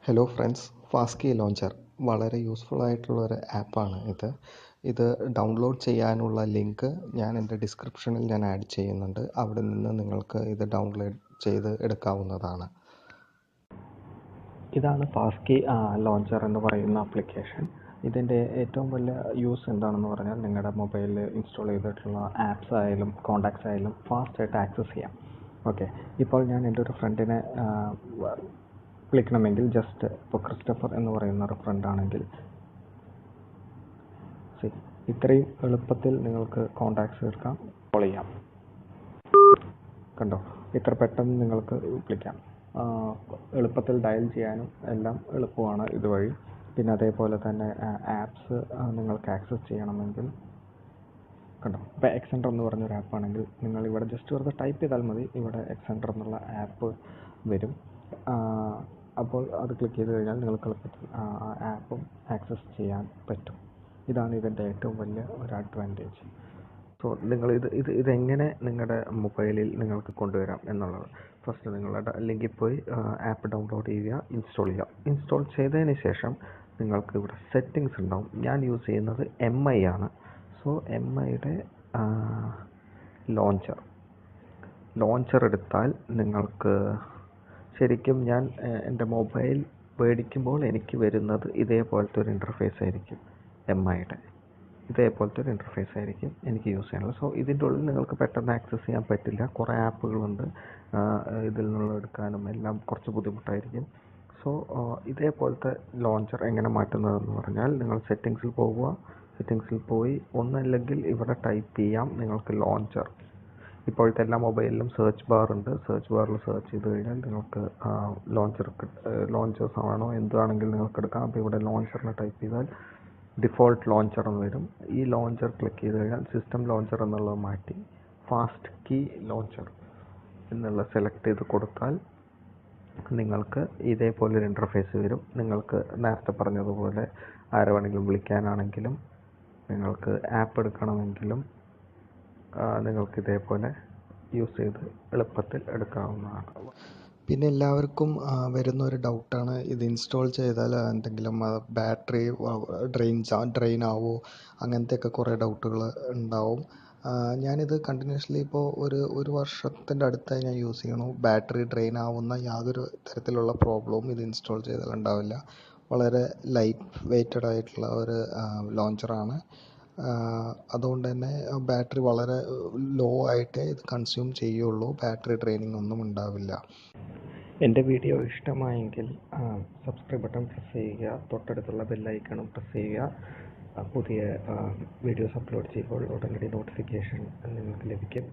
Hello friends, ഫാസ്tkey launcher വളരെ useful ആയിട്ടുള്ള ഒരു ആപ്പാണ് ഇത് ഡൗൺലോഡ് ചെയ്യാനുള്ള ലിങ്ക് ഞാൻ എൻ്റെ ഡിസ്ക്രിപ്ഷനിൽ ആഡ് ചെയ്യുന്നുണ്ട്. അവിടെ നിന്ന് നിങ്ങൾക്ക് ഇത് ഡൗൺലോഡ് ചെയ്ത് എടുക്കാവുന്നതാണ്. ഇതാണ് ഫാസ്tkey ലോഞ്ചർ എന്ന് പറയുന്ന ആപ്ലിക്കേഷൻ. ഇതിൻ്റെ ഏറ്റവും വലിയ യൂസ് എന്താണെന്ന് പറഞ്ഞാൽ നിങ്ങളുടെ മൊബൈലിൽ ഇൻസ്റ്റാൾ ചെയ്തിട്ടുള്ള ആപ്സ് ആയാലും കോൺടാക്ട്സ് ആയാലും ഫാസ്റ്റായിട്ട് ആക്സസ് ചെയ്യാം. ഓക്കെ, ഇപ്പോൾ ഞാൻ എൻ്റെ ഒരു ഫ്രണ്ടിനെ വിളിക്കണമെങ്കിൽ ജസ്റ്റ് ഇപ്പോൾ ക്രിസ്റ്റഫർ എന്ന് പറയുന്ന ഒരു ഫ്രണ്ടാണെങ്കിൽ ഇത്രയും എളുപ്പത്തിൽ നിങ്ങൾക്ക് കോൺടാക്ട്സ് എടുക്കാം, കോൾ ചെയ്യാം. കണ്ടോ, ഇത്ര പെട്ടെന്ന് നിങ്ങൾക്ക് വിളിക്കാം. എളുപ്പത്തിൽ ഡയൽ ചെയ്യാനും എല്ലാം എളുപ്പമാണ് ഇതുവഴി. പിന്നെ അതേപോലെ തന്നെ ആപ്സ് നിങ്ങൾക്ക് ആക്സസ് ചെയ്യണമെങ്കിൽ കണ്ടോ, ഇപ്പോൾ എക്സെൻഡർ എന്ന് പറഞ്ഞൊരു ആപ്പാണെങ്കിൽ നിങ്ങൾ ഇവിടെ ജസ്റ്റ് വെറുതെ ടൈപ്പ് ചെയ്താൽ മതി, ഇവിടെ എക്സെൻഡർ എന്നുള്ള ആപ്പ് വരും. അപ്പോൾ അത് ക്ലിക്ക് ചെയ്ത് കഴിഞ്ഞാൽ നിങ്ങൾക്ക് എളുപ്പത്തിൽ ആപ്പും ആക്സസ് ചെയ്യാൻ പറ്റും. ഇതാണ് ഇതിൻ്റെ ഏറ്റവും വലിയ ഒരു അഡ്വാൻറ്റേജ്. സോ ഇതെങ്ങനെ നിങ്ങളുടെ മൊബൈലിൽ നിങ്ങൾക്ക് കൊണ്ടുവരാം എന്നുള്ളത്, ഫസ്റ്റ് നിങ്ങളുടെ ലിങ്കിൽ പോയി ആപ്പ് ഡൗൺലോഡ് ചെയ്യുക, ഇൻസ്റ്റാൾ ചെയ്തതിന് ശേഷം നിങ്ങൾക്ക് ഇവിടെ സെറ്റിങ്സ് ഉണ്ടാവും. ഞാൻ യൂസ് ചെയ്യുന്നത് MI ആണ്. സോ MIയുടെ ലോഞ്ചർ എടുത്താൽ നിങ്ങൾക്ക് ശരിക്കും ഞാൻ എൻ്റെ മൊബൈൽ മേടിക്കുമ്പോൾ എനിക്ക് വരുന്നത് ഇതേപോലത്തെ ഒരു ഇൻ്റർഫേസ് ആയിരിക്കും. MIയുടെ ഇതേപോലത്തെ ഒരു ഇൻ്റർഫേസ് ആയിരിക്കും എനിക്ക് യൂസ് ചെയ്യാനുള്ളത്. സോ ഇതിൻ്റെ ഉള്ളിൽ നിങ്ങൾക്ക് പെട്ടെന്ന് ആക്സസ് ചെയ്യാൻ പറ്റില്ല. കുറേ ആപ്പുകളുണ്ട്, ഇതിൽ നിന്നുള്ള എടുക്കാനും എല്ലാം കുറച്ച് ബുദ്ധിമുട്ടായിരിക്കും. സോ ഇതേപോലത്തെ ലോഞ്ചർ എങ്ങനെ മാറ്റുന്നതെന്ന് പറഞ്ഞാൽ നിങ്ങൾ സെറ്റിങ്സിൽ പോയി ഒന്നല്ലെങ്കിൽ ഇവിടെ ടൈപ്പ് ചെയ്യാം നിങ്ങൾക്ക് ലോഞ്ചർ. ഇപ്പോഴത്തെ എല്ലാ മൊബൈലിലും സെർച്ച് ബാർ ഉണ്ട്. സെർച്ച് ബാറിൽ സെർച്ച് ചെയ്ത് കഴിഞ്ഞാൽ നിങ്ങൾക്ക് ലോഞ്ചേഴ്സ് ആണോ എന്താണെങ്കിലും നിങ്ങൾക്ക് എടുക്കാം. അപ്പോൾ ഇവിടെ ലോഞ്ചറിന് ടൈപ്പ് ചെയ്താൽ ഡിഫോൾട്ട് ലോഞ്ചർ എന്ന് വരും. ഈ ലോഞ്ചർ ക്ലിക്ക് ചെയ്ത് കഴിഞ്ഞാൽ സിസ്റ്റം ലോഞ്ചർ എന്നുള്ളത് മാറ്റി ഫാസ്tkey ലോഞ്ചർ എന്നുള്ള സെലക്ട് ചെയ്ത് കൊടുത്താൽ നിങ്ങൾക്ക് ഇതേപോലൊരു ഇൻ്റർഫേസ് വരും. നിങ്ങൾക്ക് നേരത്തെ പറഞ്ഞതുപോലെ ആരെ വേണമെങ്കിലും വിളിക്കാനാണെങ്കിലും നിങ്ങൾക്ക് ആപ്പ് എടുക്കണമെങ്കിലും നിങ്ങൾക്ക് ഇതേപോലെ യൂസ് ചെയ്ത് എളുപ്പത്തിൽ എടുക്കാവുന്നതാണ്. പിന്നെ എല്ലാവർക്കും വരുന്ന ഒരു ഡൗട്ടാണ്, ഇത് ഇൻസ്റ്റാൾ ചെയ്താൽ എന്തെങ്കിലും ബാറ്ററി ഡ്രെയിൻ ആവോ, അങ്ങനത്തെയൊക്കെ കുറേ ഡൗട്ടുകൾ ഉണ്ടാവും. ഞാനിത് കണ്ടിന്യൂസ്ലി ഇപ്പോൾ ഒരു വർഷത്തിൻ്റെ അടുത്തായി ഞാൻ യൂസ് ചെയ്യണു. ബാറ്ററി ഡ്രെയിൻ ആവുന്ന യാതൊരു തരത്തിലുള്ള പ്രോബ്ലവും ഇത് ഇൻസ്റ്റാൾ ചെയ്താൽ ഉണ്ടാവില്ല. വളരെ ലൈറ്റ് വെയ്റ്റഡ് ആയിട്ടുള്ള ഒരു ലോഞ്ചറാണ്. അതുകൊണ്ട് തന്നെ ബാറ്ററി വളരെ ലോ ആയിട്ടേ ഇത് കൺസ്യൂം ചെയ്യുള്ളൂ. ബാറ്ററി ഡ്രെയിനിങ് ഒന്നും ഉണ്ടാവില്ല. എൻ്റെ വീഡിയോ ഇഷ്ടമായെങ്കിൽ സബ്സ്ക്രൈബ് ബട്ടൺ പ്രസ് ചെയ്യുക, തൊട്ടടുത്തുള്ള ബെല്ലൈക്കണും പ്രസ് ചെയ്യുക. പുതിയ വീഡിയോസ് അപ്ലോഡ് ചെയ്യുമ്പോൾ ഉടനടി നോട്ടിഫിക്കേഷൻ നിങ്ങൾക്ക് ലഭിക്കും.